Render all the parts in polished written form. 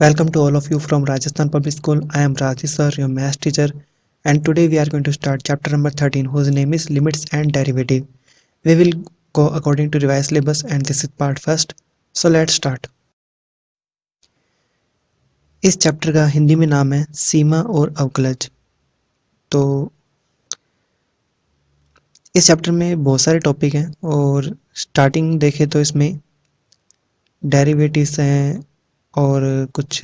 Welcome to all of you from Rajasthan Public School. I am Rajesh sir, your math teacher, and today we are going to start chapter number 13, whose name is Limits and Derivative. We will go according to revised syllabus, and this is part first. So let's start. इस chapter का हिंदी में नाम है सीमा और अवकलज। तो इस chapter में बहुत सारे टॉपिक हैं और स्टार्टिंग देखें तो इसमें डेरिवेटिव्स हैं और कुछ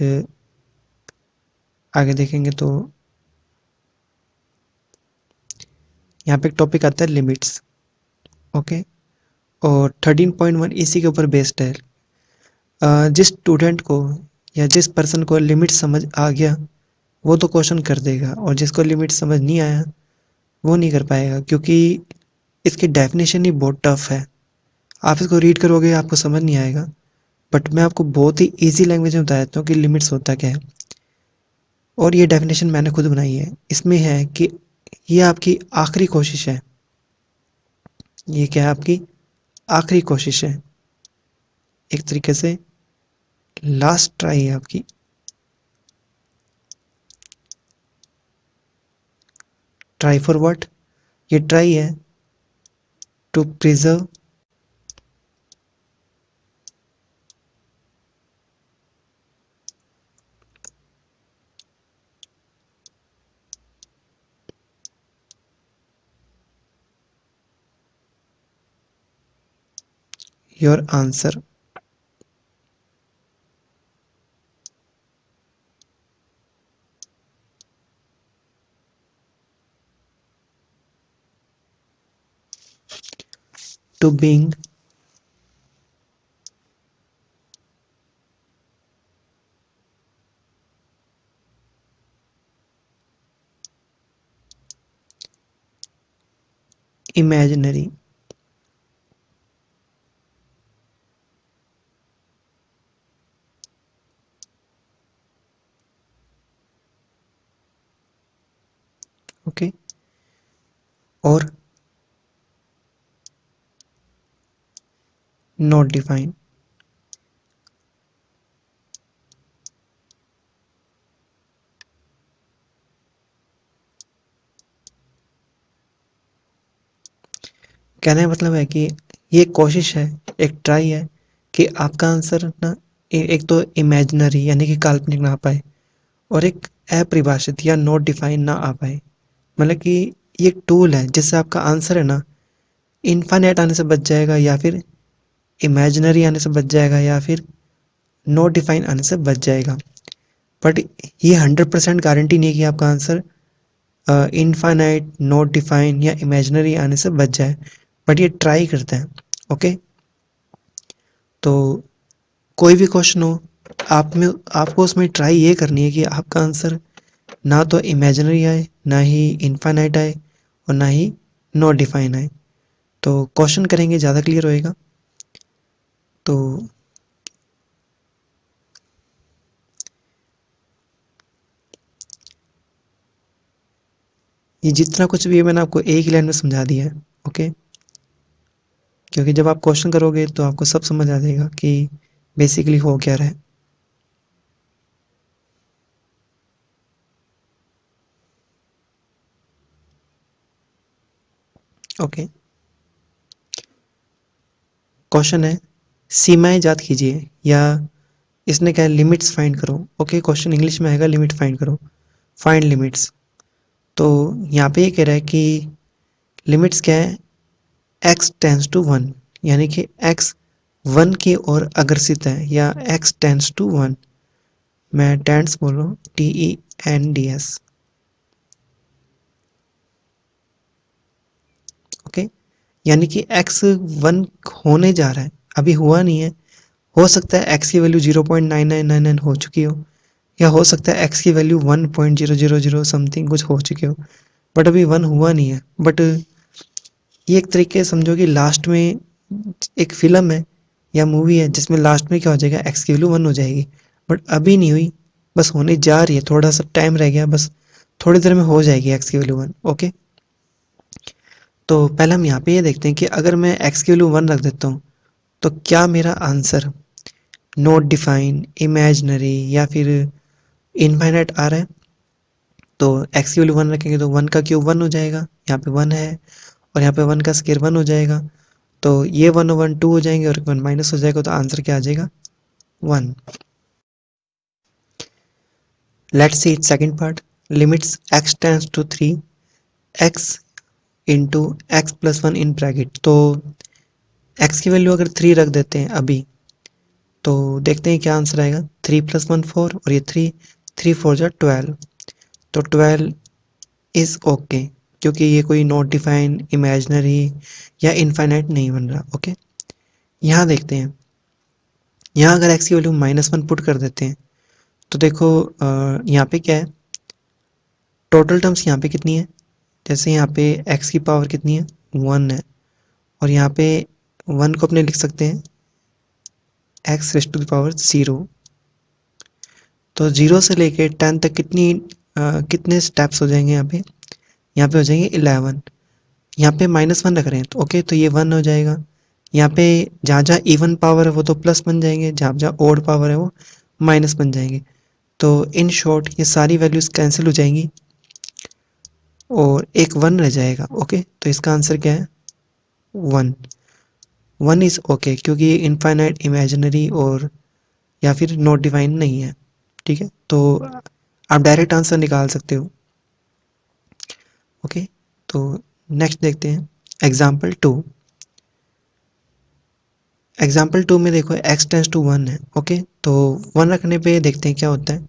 आगे देखेंगे तो यहाँ पे एक टॉपिक आता है लिमिट्स। ओके, और 13.1 इसी के ऊपर बेस्ड है। जिस स्टूडेंट को या जिस पर्सन को लिमिट समझ आ गया वो तो क्वेश्चन कर देगा, और जिसको लिमिट समझ नहीं आया वो नहीं कर पाएगा, क्योंकि इसकी डेफिनेशन ही बहुत टफ है। आप इसको रीड करोगे आपको समझ नहीं आएगा, बट मैं आपको बहुत ही इजी लैंग्वेज में बता देता हूँ कि लिमिट्स होता क्या है। और ये डेफिनेशन मैंने खुद बनाई है। इसमें है कि ये आपकी आखिरी कोशिश है। ये क्या है? आपकी आखिरी कोशिश है, एक तरीके से लास्ट ट्राई है आपकी। Try for what? ये ट्राई है to preserve your answer. To being imaginary. Okay, और नॉट डिफाइन। कहने का मतलब है कि ये कोशिश है, एक ट्राई है कि आपका आंसर ना एक तो इमेजिनरी यानी कि काल्पनिक ना आ पाए, और एक अपरिभाषित या नॉट डिफाइन ना आ पाए। मतलब कि ये एक टूल है जिससे आपका आंसर है ना इनफाइनाइट आने से बच जाएगा, या फिर इमेजिनरी आने से बच जाएगा, या फिर नॉट डिफाइन आने से बच जाएगा। बट ये 100% गारंटी नहीं है कि आपका आंसर इनफाइनाइट, नॉट डिफाइन या इमेजिनरी आने से बच जाए, बट ये ट्राई करते हैं। ओके, तो कोई भी क्वेश्चन हो, आप में आपको उसमें ट्राई ये करनी है कि आपका आंसर ना तो इमेजिनरी आए, ना ही इनफाइनाइट आए, और ना ही नॉट डिफाइन आए। तो क्वेश्चन करेंगे ज़्यादा क्लियर होएगा। तो ये जितना कुछ भी है मैंने आपको एक ही लाइन में समझा दिया है। ओके, क्योंकि जब आप क्वेश्चन करोगे तो आपको सब समझ आ जाएगा कि बेसिकली हो क्या रहा है। ओके, क्वेश्चन है सीमाएं ज्ञात कीजिए, या इसने क्या है लिमिट्स फाइंड करो। ओके, क्वेश्चन इंग्लिश में आएगा लिमिट फाइंड करो, फाइंड लिमिट्स। तो यहाँ पे ये कह रहा है कि लिमिट्स क्या है? x टेंस टू वन, यानी कि x वन की ओर अग्रसित है, या x टेंस टू वन। मैं टेंस बोल रहा हूँ, TENDS। ओके, यानी कि x वन होने जा रहा है, अभी हुआ नहीं है। हो सकता है x की वैल्यू 0.9999 हो चुकी हो, या हो सकता है x की वैल्यू 1.000 समथिंग कुछ हो चुकी हो, बट अभी वन हुआ नहीं है। बट ये एक तरीके से समझो कि लास्ट में एक फिल्म है या मूवी है जिसमें लास्ट में क्या हो जाएगा, एक्स की वैल्यू वन हो जाएगी, बट अभी नहीं हुई, बस होने जा रही है, थोड़ा सा टाइम रह गया, बस थोड़ी देर में हो जाएगी एक्स की वैल्यू वन। ओके, तो पहले हम यहाँ पे ये देखते हैं कि अगर मैं एक्स की वैल्यू वन रख देता हूँ तो क्या मेरा आंसर नॉट डिफाइन, इमेजनरी या फिर इनफाइनाइट आ रहा है, तो एक्स की वैल्यू 1 रखेंगे तो 1 का क्यूब 1 हो जाएगा, यहाँ पे 1 है, और यहाँ पे 1 का स्केयर 1 हो जाएगा, तो ये 1 और 1 2 हो जाएंगे और 1 माइनस हो जाएगा, तो आंसर क्या आ जाएगा 1। Let's see it second part. Limits x tends to 3 x into x plus 1 in bracket. तो x की वैल्यू अगर 3 रख देते हैं अभी, तो देखते हैं क्या आंसर आएगा। 3 प्लस 1 4 और ये 3, 3 4 जा 12, तो 12 इज ओके, क्योंकि ये कोई नॉट डिफाइन, इमेजनरी या इनफाइनाइट नहीं बन रहा। ओके, यहाँ देखते हैं, यहाँ अगर x की वैल्यू -1 पुट कर देते हैं, तो देखो यहाँ पे क्या है, टोटल टर्म्स यहाँ पे कितनी है, जैसे यहाँ पे x की पावर कितनी है 1 है, और यहाँ पे 1 को अपने लिख सकते हैं x raise to the power 0। तो 0 से लेके 10 तक कितने स्टेप्स हो जाएंगे यहाँ पे, यहाँ पे हो जाएंगे 11। यहाँ पे -1 रख रहे हैं, तो ओके, तो ये 1 हो जाएगा। यहाँ पे जहाँ जहाँ इवन पावर है वो तो प्लस बन जाएंगे, जहाँ जहाँ ओड पावर है वो माइनस बन जाएंगे। तो इन शॉर्ट ये सारी वैल्यूज कैंसिल हो जाएंगी और एक 1 रह जाएगा। ओके, तो इसका आंसर क्या है 1। 1 इज ओके, क्योंकि ये इनफाइनाइट, इमेजिनरी और या फिर नॉट डिफाइन नहीं है। ठीक है, तो आप डायरेक्ट आंसर निकाल सकते हो। ओके, तो नेक्स्ट देखते हैं एग्जाम्पल 2। एग्जाम्पल 2 में देखो x टेंस टू 1 है। ओके, तो 1 रखने पे देखते हैं क्या होता है।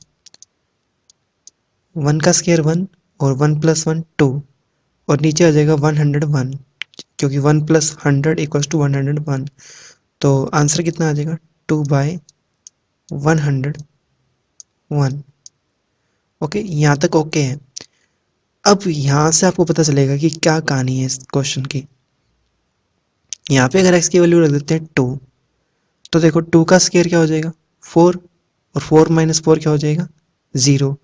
1 का स्केयर 1 और 1 प्लस 1 2, और नीचे आ जाएगा 101, क्योंकि 1 प्लस 100 इक्वल्स टू 101। तो आंसर कितना आ जाएगा 2/101। ओके, यहाँ तक ओके है। अब यहाँ से आपको पता चलेगा कि क्या कहानी है इस क्वेश्चन की। यहाँ पे अगर x की वैल्यू रख देते हैं 2, तो देखो 2 का स्केयर क्या हो जाएगा 4, और 4 माइनस 4 क्या हो जाएगा 0।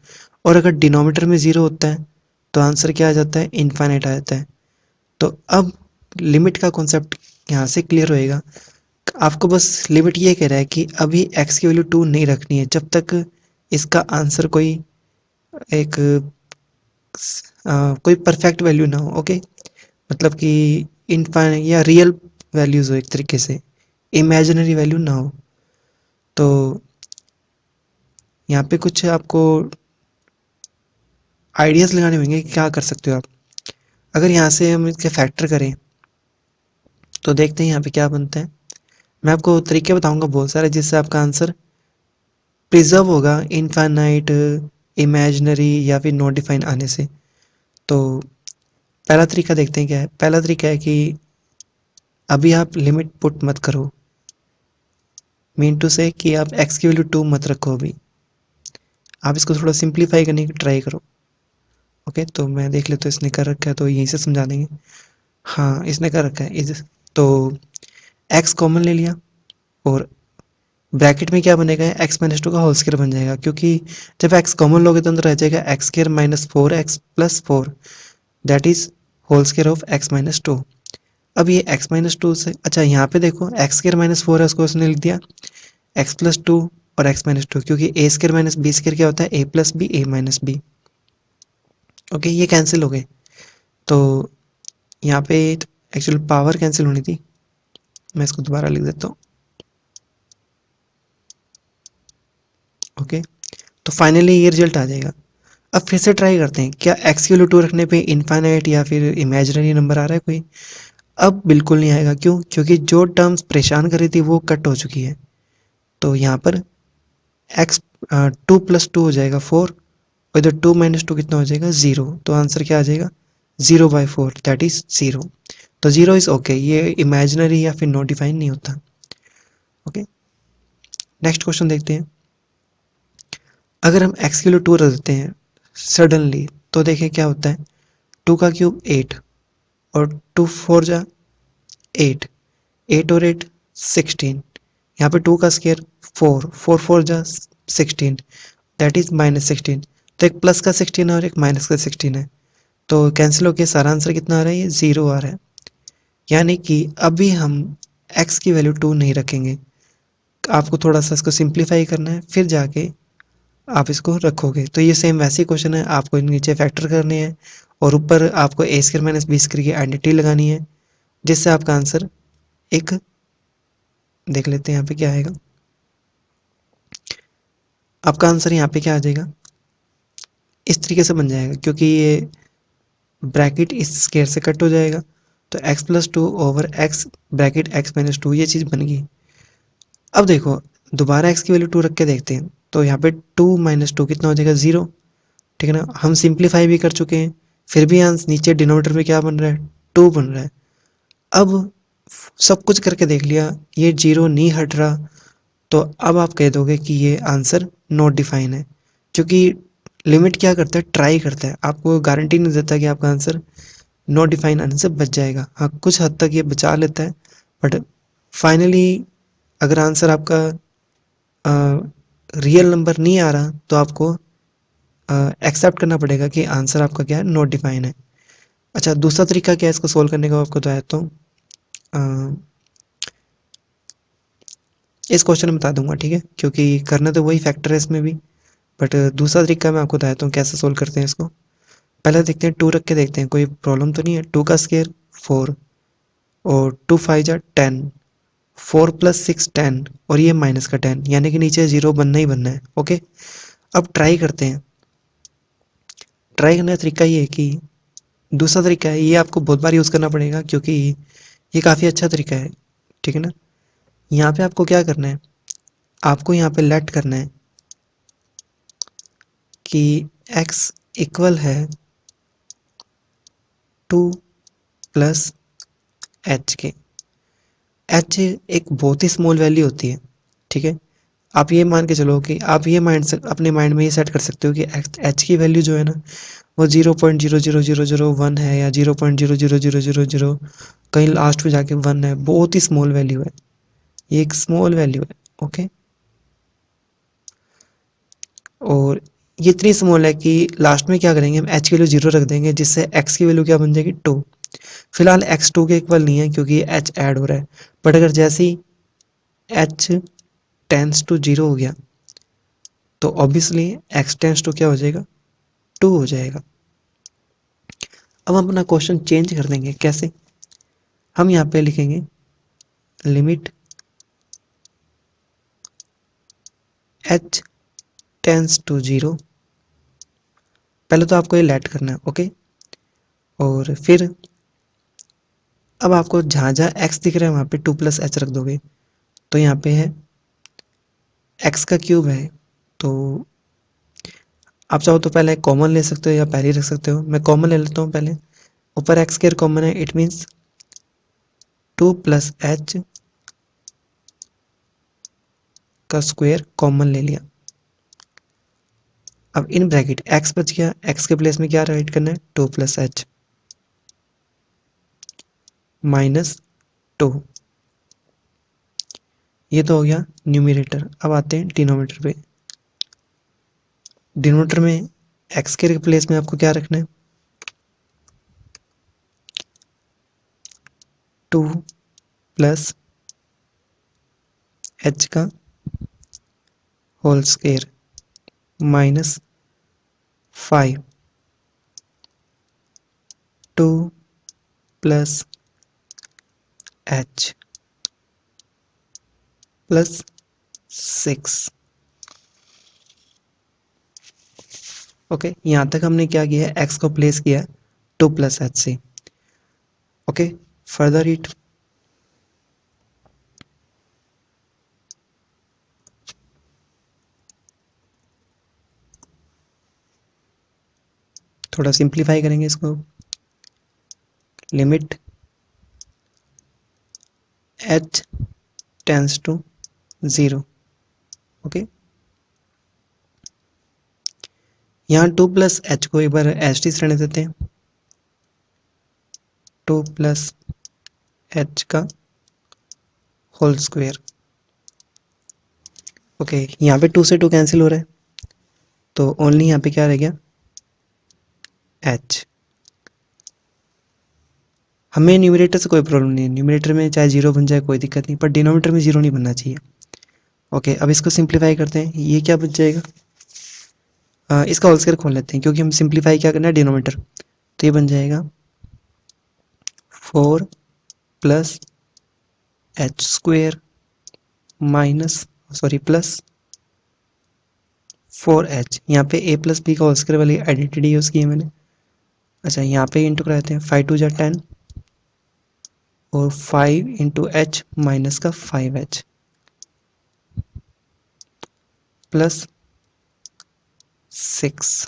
और अगर डिनोमिनेटर में 0 होता है तो आंसर क्या आ जाता है इनफाइनाइट आ जाता है। तो अब लिमिट का कॉन्सेप्ट यहाँ से क्लियर होएगा। आपको बस लिमिट ये कह रहा है कि अभी x की वैल्यू 2 नहीं रखनी है जब तक इसका आंसर एक कोई परफेक्ट वैल्यू ना हो। ओके, मतलब कि इनफाइनाइट या रियल वैल्यूज हो एक तरीके से, इमेजिनरी वैल्यू ना हो। तो यहाँ पे कुछ आपको आइडियाज़ लगाने होंगे कि क्या कर सकते हो आप। अगर यहाँ से हम इसके फैक्टर करें तो देखते हैं यहाँ पे क्या बनता है। मैं आपको तरीके बताऊंगा बहुत सारे जिससे आपका आंसर प्रिजर्व होगा इनफाइनाइट, इमेजिनरी या फिर नॉट डिफाइन आने से। तो पहला तरीका देखते हैं क्या है। पहला तरीका है कि अभी आप लिमिट पुट मत करो, मीन टू से कि आप x की वैल्यू 2 मत रखो अभी, आप इसको थोड़ा सिंप्लीफाई करने की ट्राई करो। ओके, तो मैं देख लेता हूँ इसने कर रखा है तो यहीं से समझा देंगे। हाँ, इसने कर रखा है तो x कॉमन ले लिया और ब्रैकेट में क्या बनेगा एक्स माइनस 2 का होल स्क्वायर बन जाएगा, क्योंकि जब x कॉमन लोगे तो अंदर रह जाएगा x square minus 4x plus 4, that is whole square of x minus 2। अब ये x माइनस 2 से, अच्छा यहाँ पे देखो एक्स स्क्वायर माइनस 4 है, उसको उसने लिख दिया x प्लस 2 और x माइनस 2, क्योंकि a square minus b square क्या होता है a plus b a minus b. Okay, ये कैंसिल हो गए। तो यहाँ पे एक्चुअल पावर कैंसिल होनी थी, मैं इसको दोबारा लिख देता हूँ। ओके, तो फाइनली ये रिजल्ट आ जाएगा। अब फिर से ट्राई करते हैं, क्या एक्स की वैल्यू 2 रखने पे इनफाइनाइट या फिर इमेजिनरी नंबर आ रहा है कोई। अब बिल्कुल नहीं आएगा, क्यों, क्योंकि जो टर्म्स परेशान कर रही थी वो कट हो चुकी है। तो यहाँ पर एक्स 2 प्लस 2 हो जाएगा 4, और इधर 2 माइनस 2 कितना हो जाएगा 0। तो आंसर क्या आ जाएगा 0/4, दैट इज 0। तो 0 इज ओके, ये इमेजिनरी या फिर नोटिफाइड नहीं होता। ओके, नेक्स्ट क्वेश्चन देखते हैं। अगर हम एक्स की वैल्यू 2 रख देते हैं सडनली, तो देखें क्या होता है। 2 का क्यूब 8 और 2 4 जा 8, 8 और 8 16, यहाँ पे 2 का स्केयर 4, 4 4 जा 16, दैट इज -16। तो एक प्लस का 16 है और एक माइनस का 16 है, तो कैंसिल होके सारा आंसर कितना आ रहा है, ये 0 आ रहा है। यानी कि अभी हम x की वैल्यू 2 नहीं रखेंगे, आपको थोड़ा सा इसको सिंप्लीफाई करना है, फिर जाके आप इसको रखोगे। तो ये सेम वैसे ही क्वेश्चन है, आपको नीचे फैक्टर करने हैं और ऊपर आपको ए स्क्वायर माइनस बी स्क्वायर की आइडेंटिटी लगानी है, जिससे आपका आंसर एक, देख लेते हैं यहाँ पे क्या आएगा। आपका आंसर यहाँ पे क्या आ जाएगा, इस तरीके से बन जाएगा, क्योंकि ये ब्रैकेट इस स्क्वायर से कट हो जाएगा, तो x plus two over x bracket x minus two, ये चीज़ बन गई। अब देखो दोबारा x की वैल्यू 2 रख के देखते हैं, तो यहाँ पे 2 माइनस टू कितना हो जाएगा, 0। ठीक है ना, हम सिंप्लीफाई भी कर चुके हैं, फिर भी आंसर नीचे डिनोमिनेटर में क्या बन रहा है, 2 बन रहा है। अब सब कुछ करके देख लिया, ये 0 नहीं हट रहा, तो अब आप कह दोगे कि ये आंसर नॉट डिफाइन है, क्योंकि लिमिट क्या करता है, ट्राई करता है, आपको गारंटी नहीं देता कि आपका आंसर नॉट डिफाइन आने से बच जाएगा। हाँ, कुछ हद तक ये बचा लेता है, बट फाइनली अगर आंसर आपका रियल नंबर नहीं आ रहा, तो आपको एक्सेप्ट करना पड़ेगा कि आंसर आपका क्या है, नॉट डिफाइन है। अच्छा, दूसरा तरीका क्या है इसको सोल्व करने का, आपको बताया तो इस क्वेश्चन में बता दूंगा, ठीक है, क्योंकि करना तो वही फैक्टर है इसमें भी, बट दूसरा तरीका मैं आपको बताता हूँ कैसे सोल्व करते हैं इसको। पहले देखते हैं, 2 रख के देखते हैं, कोई प्रॉब्लम तो नहीं है। 2 का स्क्वायर 4 और 2 5 जा 10, 4 प्लस 6 10, और ये माइनस का 10, यानी कि नीचे 0 बनना ही बनना है। ओके, अब ट्राई करते हैं। ट्राई करने का तरीका ये है कि दूसरा तरीका है, ये आपको बहुत बार यूज़ करना पड़ेगा, क्योंकि ये काफ़ी अच्छा तरीका है। ठीक है ना, यहाँ पे आपको क्या करना है, आपको यहाँ पे लेट करना है कि x इक्वल है 2 प्लस एच के। एच एक बहुत ही स्मॉल वैल्यू होती है, ठीक है। आप ये मान के चलो कि आप ये माइंड से अपने माइंड में ये सेट कर सकते हो कि एच की वैल्यू जो है ना, वो 0.00001 है, या 0.00000, कहीं लास्ट में जाके 1 है, बहुत ही स्मॉल वैल्यू है, ये एक स्मॉल वैल्यू है। ओके, और ये इतनी स्मॉल है कि लास्ट में क्या करेंगे, हम एच की वैल्यू 0 रख देंगे, जिससे एक्स की वैल्यू क्या बन जाएगी, 2। फिलहाल एक्स 2 के इक्वल नहीं है, क्योंकि एच ऐड हो रहा है, बट अगर जैसे ही एच टेंस टू 0 हो गया, तो ऑब्वियसली एक्स टेंस टू क्या हो जाएगा, 2 हो जाएगा। अब हम अपना क्वेश्चन चेंज कर देंगे, कैसे, हम यहाँ पे लिखेंगे लिमिट एच टेंस टू 0। पहले तो आपको ये लेट करना है, ओके, और फिर अब आपको जहाँ जहाँ एक्स दिख रहा है वहाँ पे 2 प्लस एच रख दोगे, तो यहाँ पे है एक्स का क्यूब है, तो आप चाहो तो पहले कॉमन ले सकते हो या पहले ही रख सकते हो। मैं कॉमन ले लेता हूँ पहले, ऊपर एक्स स्क्वायर कॉमन है, इट मीन्स 2 प्लस एच का स्क्वायर कॉमन ले लिया। अब इन ब्रैकेट एक्स बच गया, एक्स के प्लेस में क्या राइट करना है, 2 प्लस एच माइनस 2। ये तो हो गया न्यूमिनेटर। अब आते हैं डिनोमिनेटर पे। डिनोमिनेटर में एक्स के प्लेस में आपको क्या रखना है, 2 प्लस एच का whole square minus 5, 2 plus h plus 6। Okay, यहाँ तक हमने क्या किया है, एक्स को प्लेस किया है 2 प्लस एच से। ओके, फर्दर इट, थोड़ा सिंप्लीफाई करेंगे इसको। Limit h tends to 0। Okay, यहाँ 2 प्लस एच को एक बार एच टी रहने देते हैं, 2 प्लस एच का होल स्क्वायर। ओके, यहाँ पे 2 से 2 कैंसिल हो रहा है, तो ओनली यहाँ पे क्या रह गया, एच। हमें न्यूमरेटर से कोई प्रॉब्लम नहीं है, न्यूमरेटर में चाहे 0 बन जाए कोई दिक्कत नहीं, पर डिनोमिनेटर में 0 नहीं बनना चाहिए। ओके, अब इसको सिंप्लीफाई करते हैं, ये क्या बच जाएगा, इसका होल स्क्वायर खोल लेते हैं क्योंकि हम सिंप्लीफाई क्या करना है, डिनोमीटर। तो ये बन जाएगा 4 plus H square minus, sorry, plus 4h। यहाँ पे a प्लस बी का होल स्क्वायर वाली आइडेंटिटी यूज़ की है मैंने। अच्छा, यहाँ पे इंटू कराते हैं, 5 2 जा 10 और 5 इंटू एच माइनस का 5h प्लस 6।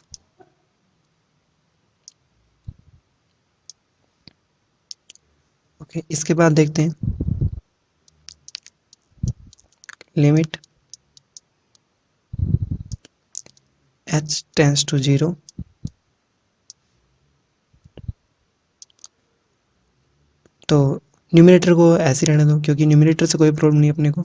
ओके, इसके बाद देखते हैं लिमिट h टेंस टू 0। तो न्यूमिनेटर को ऐसे ही रहने दो क्योंकि न्यूमिनेटर से कोई प्रॉब्लम नहीं अपने को।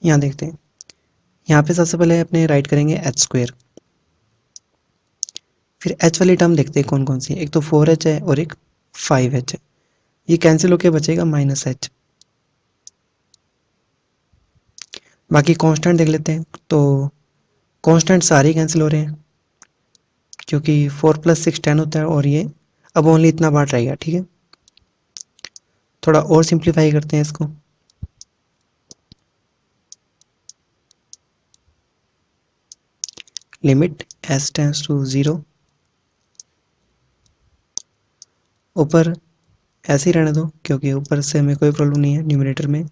यहाँ देखते हैं, यहाँ पे सबसे पहले अपने राइट करेंगे एच स्क्वेयर, फिर एच वाली टर्म देखते हैं कौन कौन सी है। एक तो 4h है और एक 5h है, ये कैंसिल होके बचेगा -h। बाकी कांस्टेंट देख लेते हैं, तो कांस्टेंट सारे कैंसिल हो रहे हैं क्योंकि 4 + 6 10 होता है और ये अब ओनली इतना पार्ट रहेगा। ठीक है, थोड़ा और सिंप्लीफाई करते हैं इसको। लिमिट s टेंस टू 0, ऊपर ऐसे ही रहने दो क्योंकि ऊपर से हमें कोई प्रॉब्लम नहीं है न्यूमरेटर में।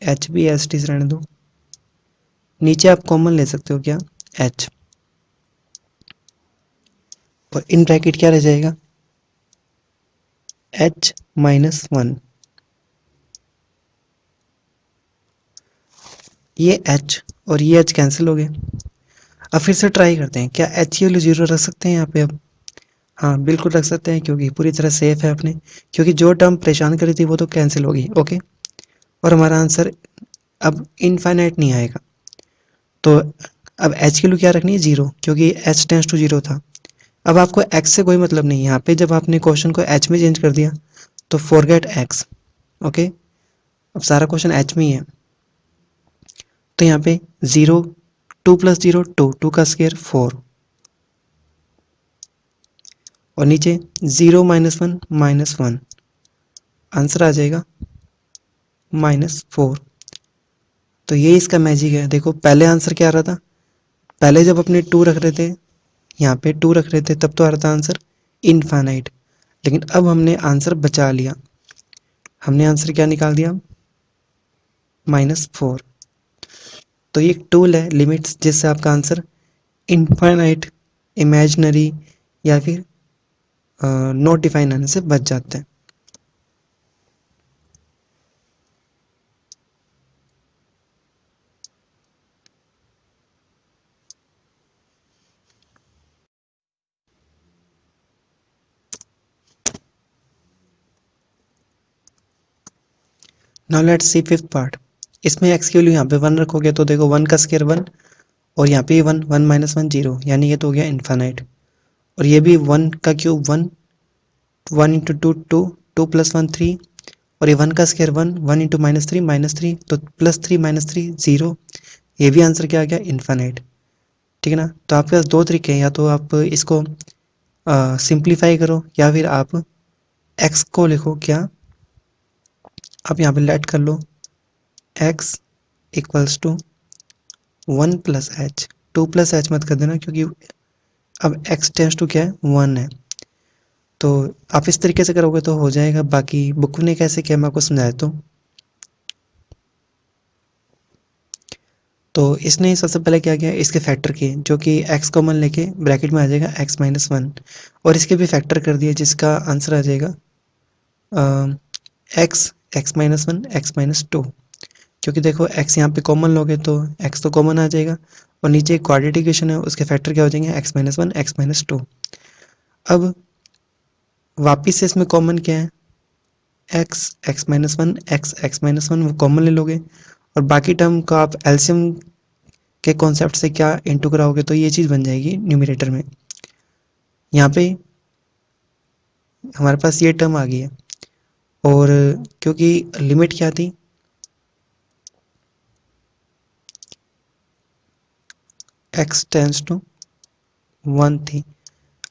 h भी एस टी से रहने दो, नीचे आप कॉमन ले सकते हो क्या, h, और इन ब्रैकेट क्या रह जाएगा, h -1। ये h और ये h कैंसिल हो गए। अब फिर से ट्राई करते हैं, क्या h की वैल्यू 0 रख सकते हैं यहाँ पे अब। हाँ, बिल्कुल रख सकते हैं क्योंकि पूरी तरह सेफ है अपने, क्योंकि जो टर्म परेशान करी थी वो तो कैंसिल होगी। ओके, और हमारा आंसर अब इनफाइनाइट नहीं आएगा। तो अब h की वैल्यू क्या रखनी है, 0, क्योंकि h टेंस टू 0 था। अब आपको x से कोई मतलब नहीं है, यहाँ पे जब आपने क्वेश्चन को h में चेंज कर दिया तो फॉरगेट x। ओके, अब सारा क्वेश्चन h में ही है। तो यहाँ पे 0, 2 + 0 2, 2 का स्क्वायर 4, और नीचे 0 -1 -1, आंसर आ जाएगा -4। तो ये इसका मैजिक है। देखो पहले आंसर क्या आ रहा था, पहले जब अपने 2 रख रहे थे, यहाँ पे 2 रख रहे थे, तब तो आ रहा था आंसर इनफाइनाइट, लेकिन अब हमने आंसर बचा लिया। हमने आंसर क्या निकाल दिया, -4। तो ये एक टूल है लिमिट्स, जिससे आपका आंसर इनफाइनाइट, इमेजिनरी या फिर नॉट डिफाइन आने से बच जाते हैं। Now let's C fifth part. इसमें एक्स की वैल्यू यहाँ पे 1 रखोगे तो देखो 1 का स्क्वायर 1, और यहाँ पे 1, 1 -1 0, यानी ये तो हो गया इनफाइनाइट। और ये भी 1 का क्यूब 1, 1 इंटू 2 2, 2 + 1 3, और ये 1 का स्क्वायर 1, 1 इंटू -3 तो +3 -3 0। ये भी आंसर क्या आ गया, इनफाइनाइट। ठीक है ना। तो आपके पास दो तरीके हैं, या तो आप इसको सिंप्लीफाई करो या फिर आप एक्स को लिखो क्या, आप यहाँ पे लेट कर लो x equals to 1 + h, 2 + h मत कर देना क्योंकि अब x टेंस टू क्या है, 1 है। तो आप इस तरीके से करोगे तो हो जाएगा। बाकी बुक ने कैसे किया मैं आपको समझाया। तो इसने सबसे पहले क्या किया, इसके फैक्टर किए, जो कि x कॉमन लेके ब्रैकेट में आ जाएगा x -1, और इसके भी फैक्टर कर दिए जिसका आंसर आ जाएगा x, x -1, x -2। क्योंकि देखो x यहाँ पे कॉमन लोगे तो x तो कॉमन आ जाएगा, और नीचे एक क्वाड्रेटिक इक्वेशन है, उसके फैक्टर क्या हो जाएंगे, x -1, x -2। अब वापिस से इसमें कॉमन क्या है, x, x minus one, x, x minus one, वो कॉमन ले लोगे और बाकी टर्म का आप एलसीएम के कॉन्सेप्ट से क्या इंटू कराओगे तो ये चीज़ बन जाएगी न्यूमरेटर में। यहाँ पे हमारे पास ये टर्म आ गई है और क्योंकि लिमिट क्या थी, एक्स टेंस टू वन थी।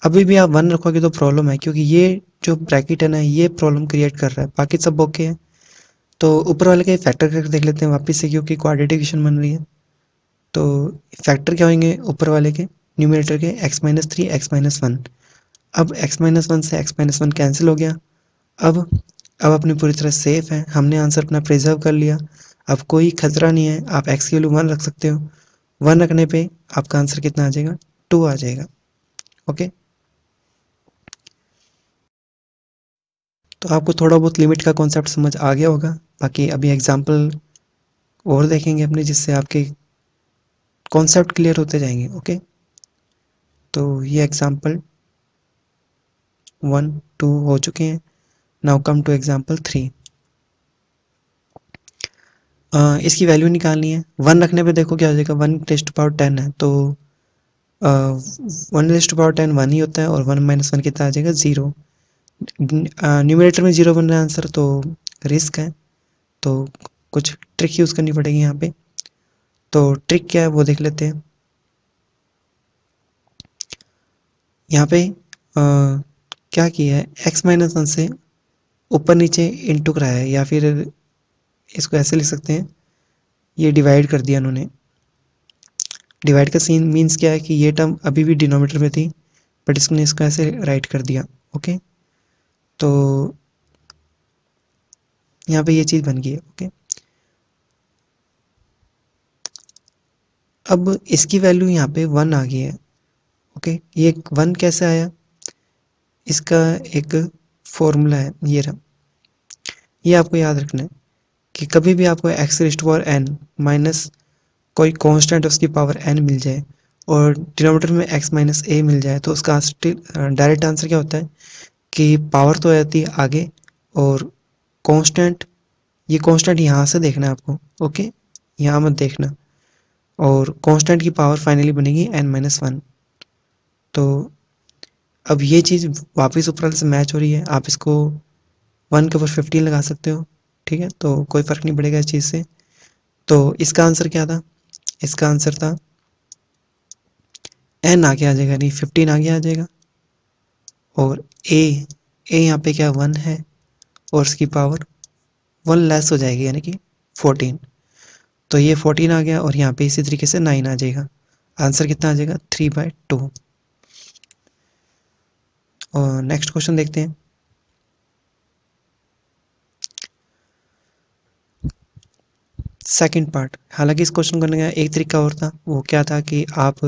अभी भी आप वन रखोगे तो प्रॉब्लम है क्योंकि ये जो ब्रैकेट है ना ये प्रॉब्लम क्रिएट कर रहा है, बाकी सब ओके है। तो ऊपर वाले के फैक्टर करके देख लेते हैं वापस से क्योंकि क्वाड्रेटिक इक्वेशन बन रही है। तो फैक्टर क्या होंगे ऊपर वाले के, न्यूमरेटर के x minus three, x minus one. अब एक्स माइनस वन से एक्स माइनस वन कैंसिल हो गया। अब अब अपनी पूरी तरह सेफ है, हमने आंसर अपना प्रिजर्व कर लिया। अब कोई खतरा नहीं है, आप एक्स की वैल्यू वन रख सकते हो। वन रखने पे आपका आंसर कितना आ जाएगा, टू आ जाएगा। ओके, तो आपको थोड़ा बहुत लिमिट का कॉन्सेप्ट समझ आ गया होगा। बाकी अभी एग्जांपल और देखेंगे अपने जिससे आपके कॉन्सेप्ट क्लियर होते जाएंगे। ओके, तो ये एग्जांपल वन टू हो चुके हैं। Now come two example three. इसकी वैल्यू निकालनी है। वन रखने पे देखो क्या हो जाएगा, वन टेस्ट पावर टेन है तो one test power ten one ही होता है और वन माइनस वन कितना आ जाएगा, जीरो। न्यूमरेटर में जीरो बन रहा है आंसर तो रिस्क है, तो कुछ ट्रिक यूज़ करनी पड़ेगी यहाँ पे। तो ट्रिक क्या है वो देख लेते हैं। यहाँ पे क्या किया है, एक्स माइनस वन से ऊपर नीचे इंटू कराया है, या फिर इसको ऐसे लिख सकते हैं, ये डिवाइड कर दिया उन्होंने। डिवाइड का सीन मीन्स क्या है कि ये टर्म अभी भी डिनोमिनेटर में थी बट इसने इसको ऐसे राइट कर दिया। ओके, तो यहाँ पे ये चीज़ बन गई है। ओके, अब इसकी वैल्यू यहाँ पे वन आ गई है। ओके, ये वन कैसे आया, इसका एक फॉर्मूला है, ये रहा। ये आपको याद रखना है कि कभी भी आपको x rest power n minus कोई कांस्टेंट उसकी पावर एन मिल जाए और डिनोमिनेटर में एक्स माइनस ए मिल जाए तो उसका डायरेक्ट आंसर क्या होता है कि पावर तो आती है आगे और कांस्टेंट, ये कांस्टेंट यहाँ से देखना है आपको। ओके, यहाँ मत देखना, और कांस्टेंट की पावर फाइनली बनेगी एन माइनस वन। तो अब ये चीज़ वापस ऊपर से मैच हो रही है, आप इसको वन के ऊपर 15 लगा सकते हो। ठीक है, तो कोई फ़र्क नहीं पड़ेगा इस चीज़ से। तो इसका आंसर क्या था, इसका आंसर था एन आगे आ जाएगा, नहीं 15 आगे आ जाएगा और ए, ए यहाँ पे क्या वन है और उसकी पावर वन लेस हो जाएगी यानी कि 14। तो ये 14 आ गया और यहाँ पे इसी तरीके से 9 आ जाएगा। आंसर कितना आ जाएगा, 3/2। और नेक्स्ट क्वेश्चन देखते हैं। सेकंड पार्ट, हालांकि इस क्वेश्चन करने का एक तरीका और था, वो क्या था कि आप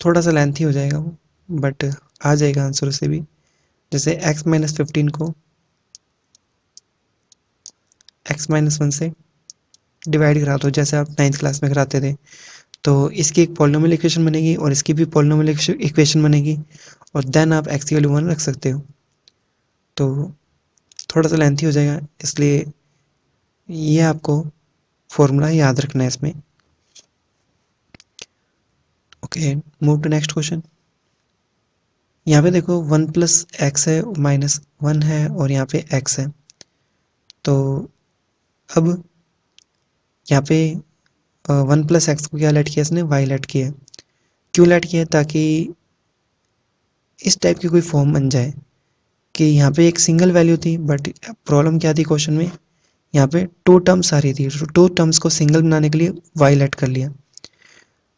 थोड़ा सा लेंथी हो जाएगा वो, बट आ जाएगा आंसर उसे भी। जैसे x माइनस 15 को x माइनस वन से डिवाइड करा दो जैसे आप नाइन्थ क्लास में कराते थे, तो इसकी एक पॉलिनोमियल इक्वेशन बनेगी और इसकी भी पॉलिनोमियल इक्वेशन बनेगी और देन आप x की वैल्यू वन रख सकते हो। तो थोड़ा सा लेंथी हो जाएगा, इसलिए ये आपको फॉर्मूला याद रखना है इसमें। Okay, move to next question. यहाँ पे देखो वन प्लस एक्स है, माइनस वन है और यहाँ पे एक्स है। तो अब यहाँ पे वन प्लस एक्स को क्या लेट किया इसने, वाई लेट किया। क्यों लेट किया, ताकि इस टाइप की कोई फॉर्म बन जाए कि यहाँ पे एक सिंगल वैल्यू थी बट प्रॉब्लम क्या थी क्वेश्चन में, यहाँ पे टू टर्म्स आ रही थी, तो टू टर्म्स को सिंगल बनाने के लिए वाई लेट कर लिया।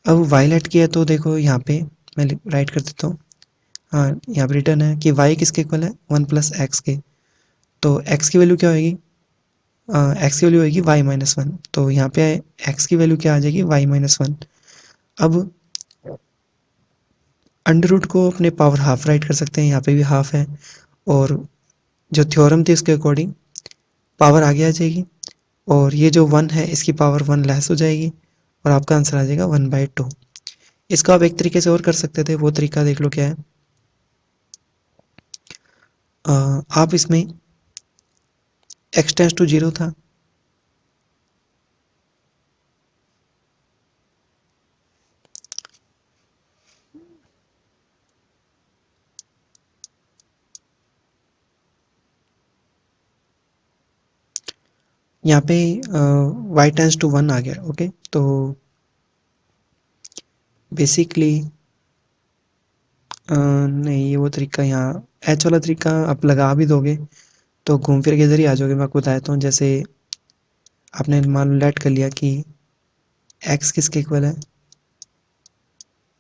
अब वाई लेट किया तो देखो यहाँ पे मैं राइट कर देता हूँ। हाँ, यहाँ पे रिटर्न है कि वाई किसके इक्वल है, वन प्लस एक्स के। तो एक्स की वैल्यू क्या होगी, एक्स की वैल्यू होगी वाई माइनस वन, तो यहाँ पे एक्स की वैल्यू क्या आ जाएगी, वाई माइनस वन। अब अंडर रूट को अपने पावर हाफ राइट कर सकते हैं, यहाँ पे भी हाफ है और जो थ्योरम थी उसके अकॉर्डिंग पावर आगे आ जाएगी और ये जो वन है इसकी पावर वन लेस हो जाएगी और आपका आंसर आ जाएगा 1/2। इसको आप एक तरीके से और कर सकते थे, वो तरीका देख लो क्या है। आप इसमें x टेंस टू 0 था, यहाँ पे y टेंस टू 1 आ गया। ओके, तो बेसिकली नहीं, ये वो तरीका, यहाँ एच वाला तरीका आप लगा भी दोगे तो घूम फिर के इधर ही आ जाओगे। मैं आपको बताता हूँ, जैसे आपने मान लो लेट कर लिया कि x किसके इक्वल है,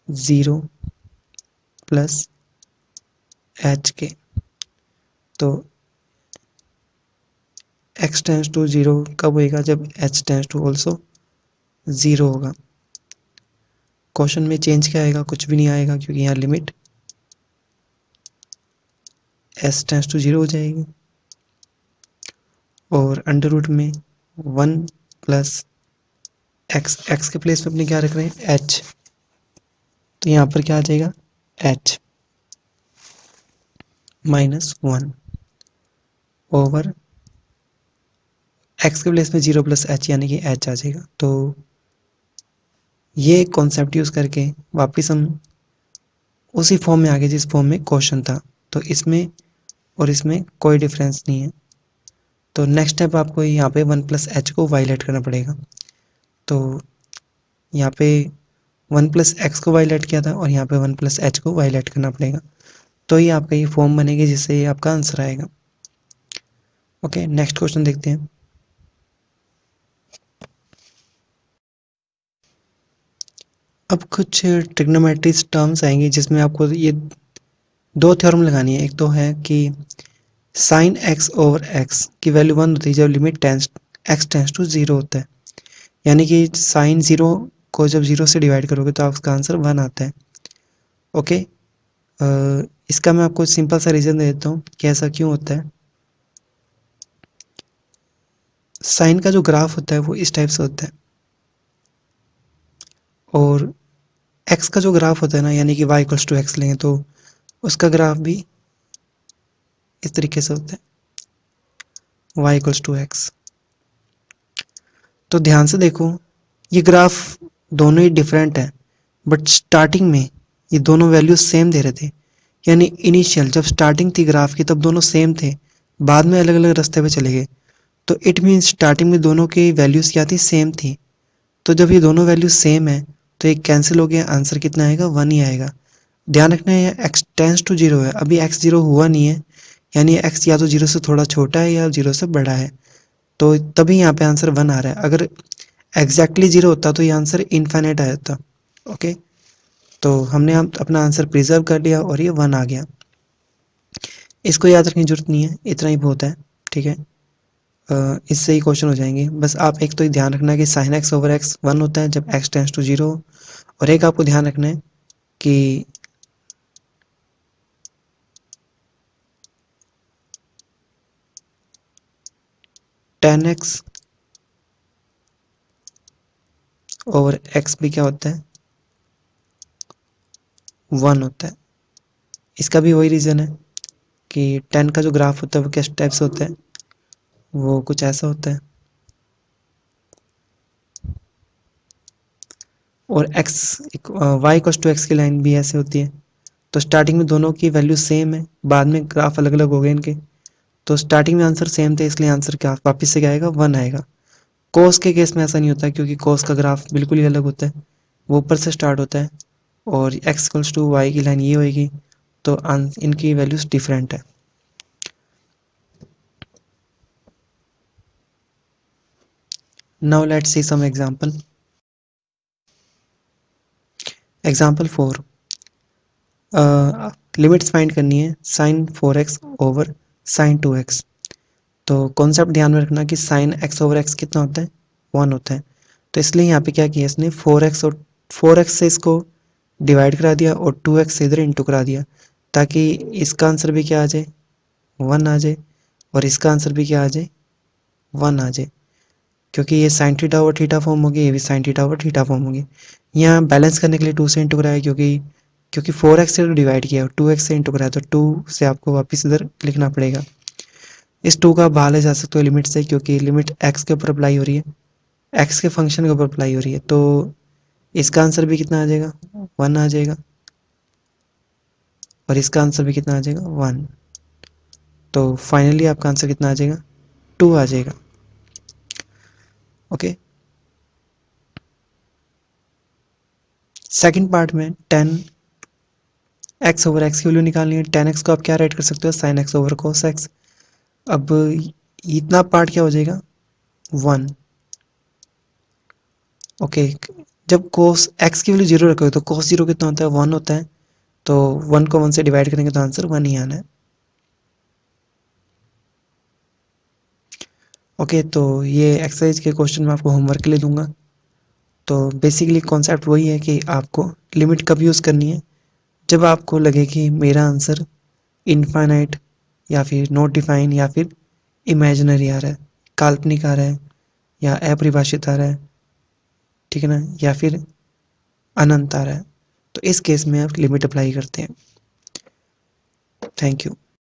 0 प्लस एच के, तो x टेंस टू 0 कब होएगा, जब h टेंस टू ऑल्सो 0 होगा। क्वेश्चन में चेंज क्या आएगा, कुछ भी नहीं आएगा, क्योंकि यहाँ लिमिट s टेंस टू 0 हो जाएगी, और अंडर रूट में 1 प्लस x के प्लेस पे अपने क्या रख रहे हैं, h, तो यहाँ पर क्या आ जाएगा, h माइनस 1 ओवर x के प्लेस में 0 प्लस h, यानी कि h आ जाएगा। तो ये कॉन्सेप्ट यूज करके वापस हम उसी फॉर्म में आ गए जिस फॉर्म में क्वेश्चन था, तो इसमें और इसमें कोई डिफरेंस नहीं है। तो नेक्स्ट स्टेप आपको यहाँ पे 1 प्लस एच को वायलेट करना पड़ेगा। तो यहाँ पे 1 प्लस एक्स को वायलेट किया था, और यहाँ पे 1 प्लस एच को वायलेट करना पड़ेगा, तो ये आपका ये फॉर्म बनेगी जिससे ये आपका आंसर आएगा। ओके, नेक्स्ट क्वेश्चन देखते हैं। अब कुछ ट्रिग्नोमेट्री टर्म्स आएंगे जिसमें आपको ये दो थ्योरम लगानी है। एक तो है कि साइन एक्स ओवर एक्स की वैल्यू 1 होती है जब limit tends x tends to 0 होता है, यानी कि साइन 0 को जब 0 से डिवाइड करोगे तो आपका आंसर 1 आता है। ओके, इसका मैं आपको सिंपल सा रीज़न दे देता हूँ कि ऐसा क्यों होता है। साइन का जो ग्राफ होता है वो इस टाइप से होता है, और एक्स का जो ग्राफ होता है ना, यानी कि वाई इक्वल्स टू एक्स लेंगे तो उसका ग्राफ भी इस तरीके से होता है, वाई इक्वल्स टू एक्स। तो ध्यान से देखो, ये ग्राफ दोनों ही डिफरेंट है, बट स्टार्टिंग में ये दोनों वैल्यूज सेम दे रहे थे, यानी इनिशियल जब स्टार्टिंग थी ग्राफ की तब दोनों सेम थे, बाद में अलग अलग रास्ते पे चले गए, तो इट मीन्स स्टार्टिंग में दोनों की वैल्यूज क्या थी, सेम थी। तो जब ये दोनों वैल्यूज सेम है तो एक कैंसिल हो गया, आंसर कितना आएगा, 1 ही आएगा। ध्यान रखना है एक्स टेंस टू 0 है, अभी एक्स 0 हुआ नहीं है, यानी एक्स या तो 0 से थोड़ा छोटा है या 0 से बड़ा है, तो तभी यहाँ पे आंसर 1 आ रहा है। अगर एग्जैक्टली 0 होता तो ये आंसर इनफाइनाइट आ जाता। ओके, तो हमने अपना आंसर प्रिजर्व कर लिया और ये 1 आ गया। इसको याद रखने की जरूरत नहीं है, इतना ही बहुत है। ठीक है, इससे ही क्वेश्चन हो जाएंगे। बस आप एक तो ध्यान रखना कि साइन एक्स ओवर एक्स 1 होता है जब एक्स टेंस टू 0, और एक आपको ध्यान रखना है कि टेन एक्स ओवर एक्स भी क्या होता है, 1 होता है। इसका भी वही रीज़न है कि 10 का जो ग्राफ होता है वो किस टाइप से होता है, वो कुछ ऐसा होता है, और x y equals to x की लाइन भी ऐसे होती है। तो स्टार्टिंग में दोनों की वैल्यू सेम है, बाद में ग्राफ अलग अलग हो गए इनके, तो स्टार्टिंग में आंसर सेम थे, इसलिए आंसर क्या वापस से क्या आएगा, 1 आएगा। कोस के केस में ऐसा नहीं होता, क्योंकि कोस का ग्राफ बिल्कुल ही अलग होता है, वो ऊपर से स्टार्ट होता है, और एक्स इक्वल्स टू वाई की लाइन ये होएगी, तो इनकी वैल्यूज डिफरेंट है। Now let's see some example. Example 4, limits find करनी है sign 4x over sign 2x। तो कॉन्सेप्ट ध्यान में रखना कि साइन x ओवर x कितना होता है, 1 होता है। तो इसलिए यहाँ पे क्या किया इसने, 4x और 4x से इसको डिवाइड करा दिया और 2x से इधर इंटू करा दिया, ताकि इसका आंसर भी क्या आ जाए, 1 आ जाए, और इसका आंसर भी क्या आ जाए, 1 आ जाए। क्योंकि ये sine theta over theta form होगी, ये भी sine theta over theta form होगी। यहाँ बैलेंस करने के लिए 2 से इंटू कराया, क्योंकि क्योंकि 4x से तो डिवाइड किया, 2x से इंटू करा, तो 2 से आपको वापस इधर लिखना पड़ेगा। इस 2 का बाहर ले जा सकते हो लिमिट से, क्योंकि लिमिट x के ऊपर अप्लाई हो रही है, x के फंक्शन के ऊपर अप्लाई हो रही है, तो इसका आंसर भी कितना आ जाएगा, 1 आ जाएगा, और इसका आंसर भी कितना आ जाएगा, 1। तो फाइनली आपका आंसर कितना आ जाएगा, 2 आ जाएगा। ओके, सेकंड पार्ट में 10x ओवर x की वैल्यू निकालनी है। 10x को आप क्या राइट कर सकते हो, sin x over cos x। अब इतना पार्ट क्या हो जाएगा, 1। ओके, जब cos x की वैल्यू 0 रखोगे तो cos 0 कितना होता है, 1 होता है, तो 1 को 1 से डिवाइड करेंगे तो आंसर 1 ही आना है। ओके, तो ये एक्सरसाइज के क्वेश्चन मैं आपको होमवर्क के लिए दूंगा। तो बेसिकली कॉन्सेप्ट वही है कि आपको लिमिट कब यूज़ करनी है, जब आपको लगे कि मेरा आंसर इनफाइनाइट या फिर नॉट डिफाइन या फिर इमेजिनरी आ रहा है, काल्पनिक आ रहा है, या अपरिभाषित आ रहा है, ठीक है ना, या फिर अनंत आ रहा है, तो इस केस में आप लिमिट अप्लाई करते हैं। Thank you.